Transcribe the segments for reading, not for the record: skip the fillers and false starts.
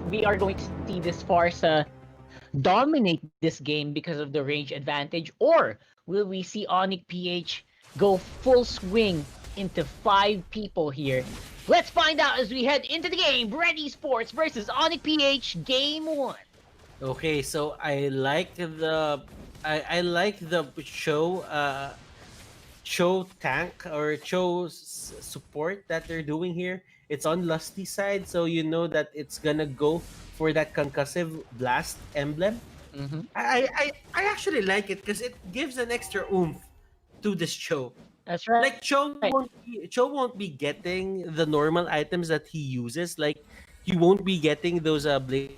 we are going to see this Farsa dominate this game because of the range advantage, or will we see ONIC PH go full swing into 5 people here? Let's find out as we head into the game. BREN Esports versus ONIC PH Game 1. Okay, so I like the show tank or support that they're doing here. It's on Lusty side, so you know that it's gonna go for that concussive blast emblem. Mm-hmm. I actually like it because it gives an extra oomph to this show. That's right. Like Cho won't be getting the normal items that he uses. Like he won't be getting those Blade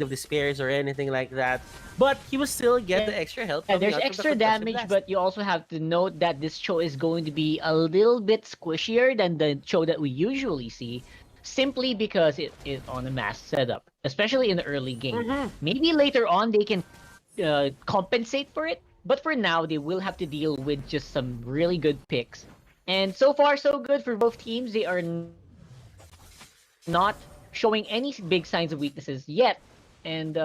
of Despairs or anything like that. But he will still get the extra help coming out from the concussive Yeah, blast. there's extra damage, but you also have to note that this show is going to be a little bit squishier than the show that we usually see, simply because it is on a mass setup, especially in the early game. Mm-hmm. Maybe later on they can compensate for it, but for now they will have to deal with just some really good picks. And so far, so good for both teams. They are not showing any big signs of weaknesses yet. And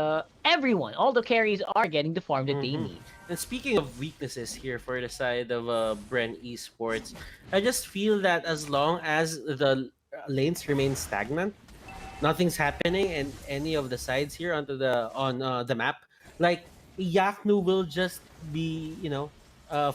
everyone, all the carries are getting the farm that they Mm-hmm. need. And speaking of weaknesses here for the side of BREN Esports, I just feel that as long as the lanes remain stagnant, nothing's happening in any of the sides here on the map. Like Yaknu will just be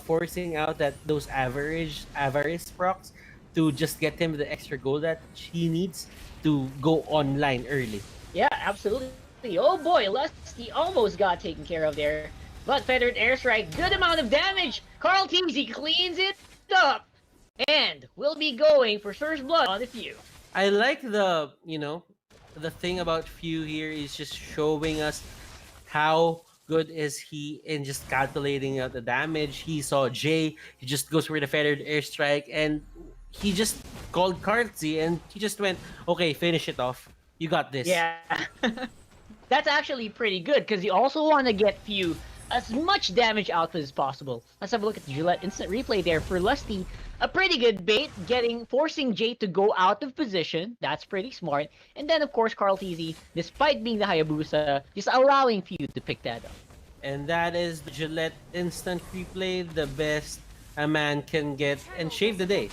forcing out that those average avarice procs to just get him the extra gold that he needs to go online early. Yeah, absolutely. Oh boy, Lusty almost got taken care of there. But Feathered Airstrike, good amount of damage. Carl Teasy cleans it up. And we'll be going for first blood on the few. I like the thing about Few here is just showing us how good is he in just calculating out the damage. He saw Jay, he just goes for the feathered airstrike, and he just called Kartzi and he just went, okay, finish it off. You got this. Yeah. That's actually pretty good because you also want to get Few as much damage output as possible. Let's have a look at the Gillette instant replay there for Lusty. A pretty good bait, forcing Jay to go out of position. That's pretty smart. And then of course Carl Teasy, despite being the Hayabusa, just allowing Few to pick that up. And that is the Gillette instant replay, the best a man can get, and shave the day.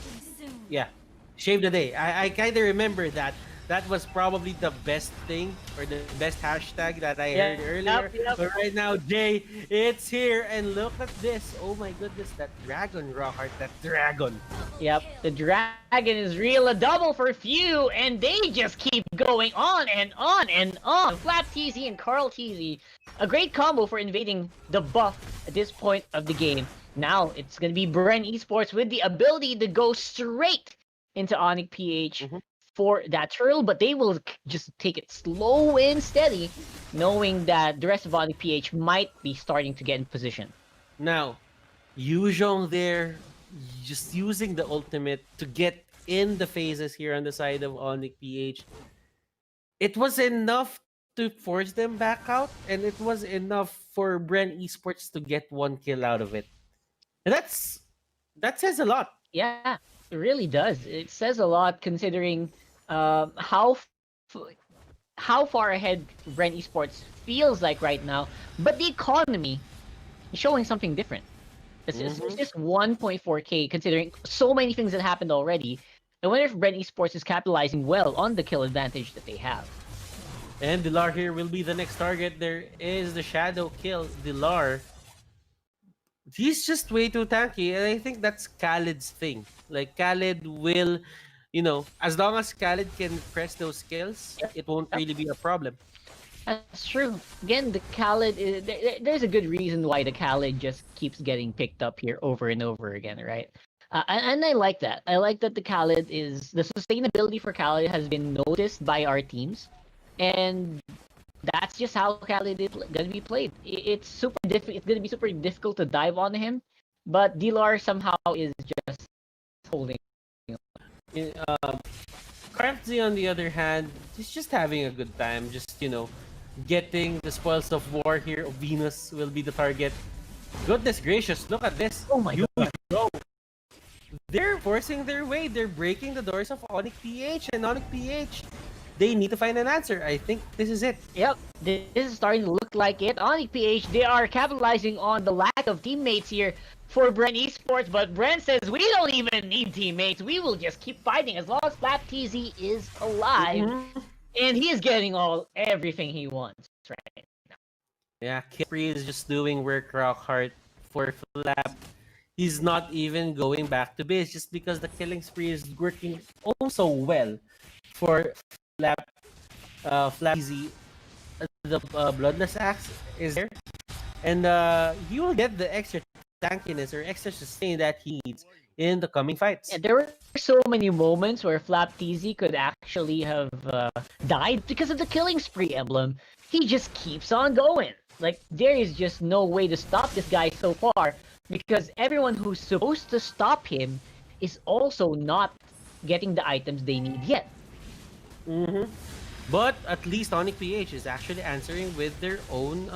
Yeah, shave the day. I kind of remember that. That was probably the best thing or the best hashtag that I heard earlier. Yep. But right now, Jay, it's here. And look at this. Oh my goodness, that dragon, Rockheart, that dragon. Yep, the dragon is real, a double for Few, and they just keep going on and on and on. Flap TZ and Carl TZ, a great combo for invading the buff at this point of the game. Now it's gonna be BREN Esports with the ability to go straight into ONIC PH for that turtle, but they will just take it slow and steady, knowing that the rest of ONIC PH might be starting to get in position. Now, Yuzhong there, just using the ultimate to get in the phases here on the side of ONIC PH. It was enough to force them back out, and it was enough for BREN Esports to get one kill out of it. And that says a lot. Yeah, it really does. It says a lot considering how far ahead BREN Esports feels like right now, but the economy is showing something different. It's just 1.4k considering so many things that happened already. I wonder if BREN Esports is capitalizing well on the kill advantage that they have. And Dilar here will be the next target. There is the shadow kill. Dilar, he's just way too tanky, and I think that's Khaled's thing. Like Khaled will, as long as Khaled can press those skills, it won't really be a problem. That's true. Again, the Khaled, there's a good reason why the Khaled just keeps getting picked up here over and over again, right? And I like that. I like that the sustainability for Khaled has been noticed by our teams. And that's just how Khaled is going to be played. It's going to be super difficult to dive on him. But Dilar somehow is just holding. Kartzi, on the other hand, he's just having a good time. Just, getting the spoils of war here. Venus will be the target. Goodness gracious, look at this. Oh my god. They're forcing their way. They're breaking the doors of ONIC PH, and ONIC PH they need to find an answer. I think this is it. Yep, this is starting to look like it. ONIC PH, they are capitalizing on the lack of teammates here for BREN Esports, but BREN says we don't even need teammates. We will just keep fighting as long as FlapTZ is alive, and he is getting everything he wants right. Yeah, Kipri is just doing work rock hard for Flap. He's not even going back to base just because the killing spree is working also well for Flap. Flap Easy. The Bloodless Axe is there, and he will get the extra tankiness or extra sustain that he needs in the coming fights. Yeah, there were so many moments where FlapTZ could actually have died because of the killing spree emblem. He just keeps on going. Like, there is just no way to stop this guy so far, because everyone who's supposed to stop him is also not getting the items they need yet. But at least ONIC PH is actually answering with their own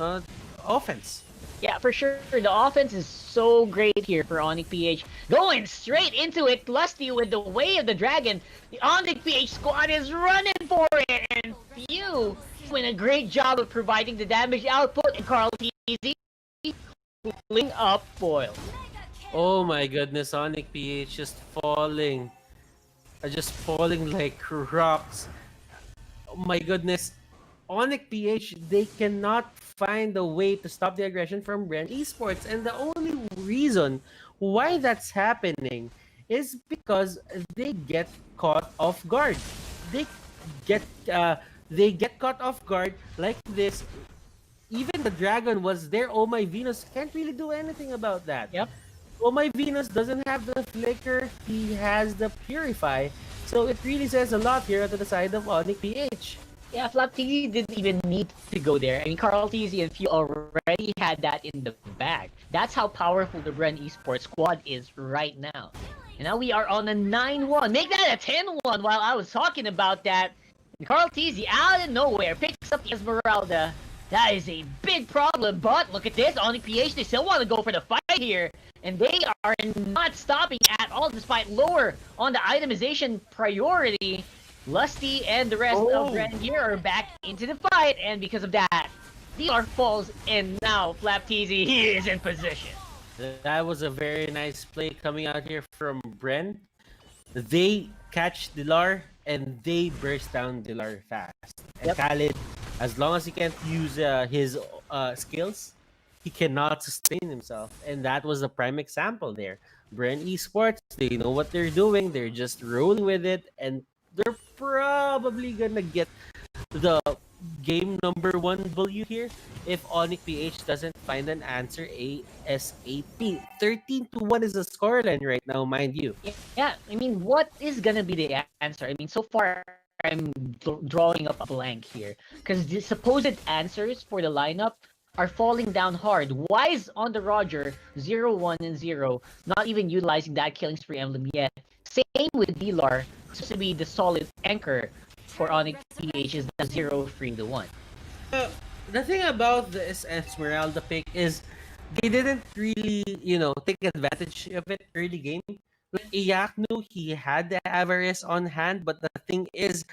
offense. Yeah, for sure. The offense is so great here for ONIC PH. Going straight into it, Lusty with the Way of the Dragon. The ONIC PH squad is running for it, and Few doing a great job of providing the damage output, and Carl TZ pulling up foil. Oh my goodness, ONIC PH just falling. Just falling like rocks. Oh my goodness. ONIC PH, they cannot find a way to stop the aggression from BREN Esports. And the only reason why that's happening is because they get caught off guard. They get caught off guard like this. Even the dragon was there. Oh my Venus can't really do anything about that. Yep. Oh my Venus doesn't have the flicker. He has the purify. So it really says a lot here to the side of ONIC PH. Yeah, FlapTZ didn't even need to go there. I mean, Carl TZ and Few already had that in the bag. That's how powerful the BREN Esports squad is right now. And now we are on a 9-1. Make that a 10-1 while I was talking about that. And Carl TZ out of nowhere picks up the Esmeralda. That is a big problem, but look at this. ONIC PH, they still want to go for the fight here. And they are not stopping at all despite lower on the itemization priority. Lusty and the rest of BREN here are back into the fight, and because of that, DR falls, and now FlapTZ, he is in position. That was a very nice play coming out here from BREN. They catch Dilar, and they burst down Dilar fast. And Khalid, as long as he can't use his skills, he cannot sustain himself. And that was the prime example there. BREN Esports, they know what they're doing. They're just rolling with it, and they're probably gonna get the game number 1 W here if ONIC PH doesn't find an answer ASAP. 13-1 is the scoreline right now, mind you. Yeah, I mean, what is gonna be the answer? I mean, so far, I'm drawing up a blank here. Because the supposed answers for the lineup are falling down hard. Wise on the Roger, 0-1 and 0, not even utilizing that killing spree emblem yet. Same with Dilar, supposed to be the solid anchor for ONIC PH is the 0-3-1. The thing about this Esmeralda pick is they didn't really, take advantage of it early game. Like Iyaknu, he had the Avarice on hand, but the thing is,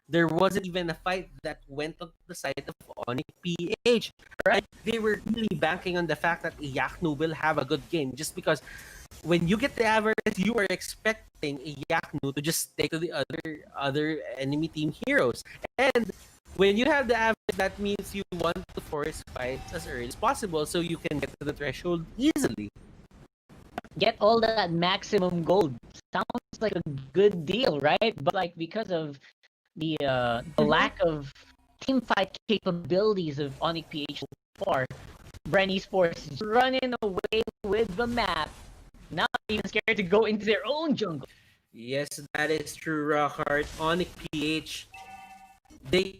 there wasn't even a fight that went on the side of ONIC PH. Right? They were really banking on the fact that Iyaknu will have a good game, just because when you get the Avarice, you are expecting Iyaknu to just take to the other enemy team heroes. And when you have the Avarice, that means you want to force fights as early as possible so you can get to the threshold easily. Get all that maximum gold. Sounds like a good deal, right? But like because of the lack of team fight capabilities of ONIC PH so far, BREN Esports is running away with the map. Not even scared to go into their own jungle. Yes, that is true, Rockhart. ONIC PH, they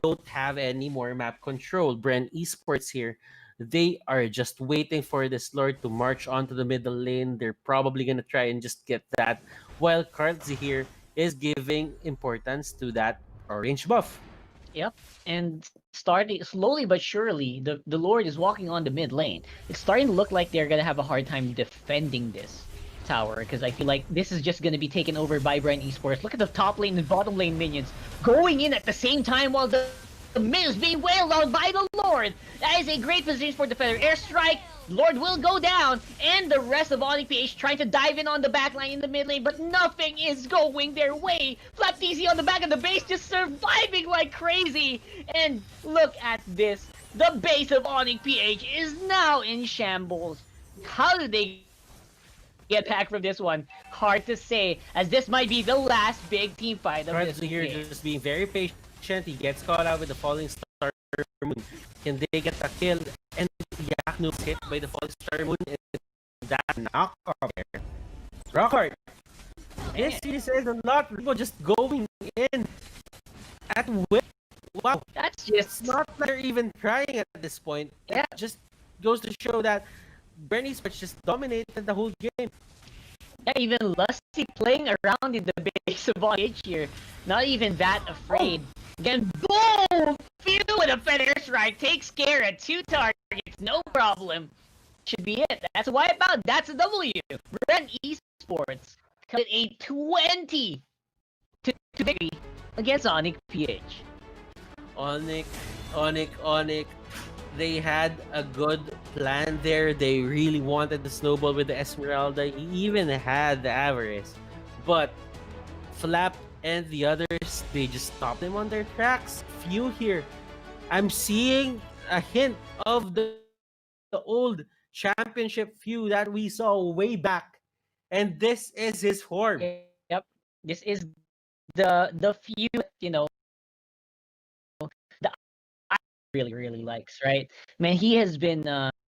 don't have any more map control. BREN Esports here, they are just waiting for this Lord to march onto the middle lane. They're probably gonna try and just get that, while Kartzi here is giving importance to that orange buff. Yep, and starting slowly but surely, the Lord is walking on the mid lane. It's starting to look like they're gonna have a hard time defending this. tower, because I feel like this is just going to be taken over by BREN Esports. Look at the top lane and bottom lane minions going in at the same time while the mid is being wailed on by the Lord. That is a great position for Defender. Airstrike, Lord will go down, and the rest of ONIC PH trying to dive in on the back line in the mid lane, but nothing is going their way. FlapTC on the back of the base just surviving like crazy. And look at this. The base of ONIC PH is now in shambles. How did they get back from this one? Hard to say, as this might be the last big team fight of this here game. just being very patient. He gets caught out with the falling star moon. Can they get a kill? And Yaknu is hit by the falling star moon, and that knockoff there. Rockhart. This series says a lot. People just going in at will. Wow, That's it's just not like they're even trying at this point. Yeah. It just goes to show that BREN Esports just dominated the whole game. Yeah, even Lusty playing around in the base of ONIC here. Not even that afraid. Again, boom! Few with a Feather Strike takes care of 2 targets, no problem. Should be it. That's a wipeout. That's a W. BREN Esports cut a 20 to victory against ONIC PH. ONIC. They had a good plan there. They really wanted the snowball with the Esmeralda. He even had the Avarice. But Flap and the others, they just stopped them on their tracks. Few here. I'm seeing a hint of the old championship few that we saw way back. And this is his form. Yep. This is the few, the really likes, right? Man, he has been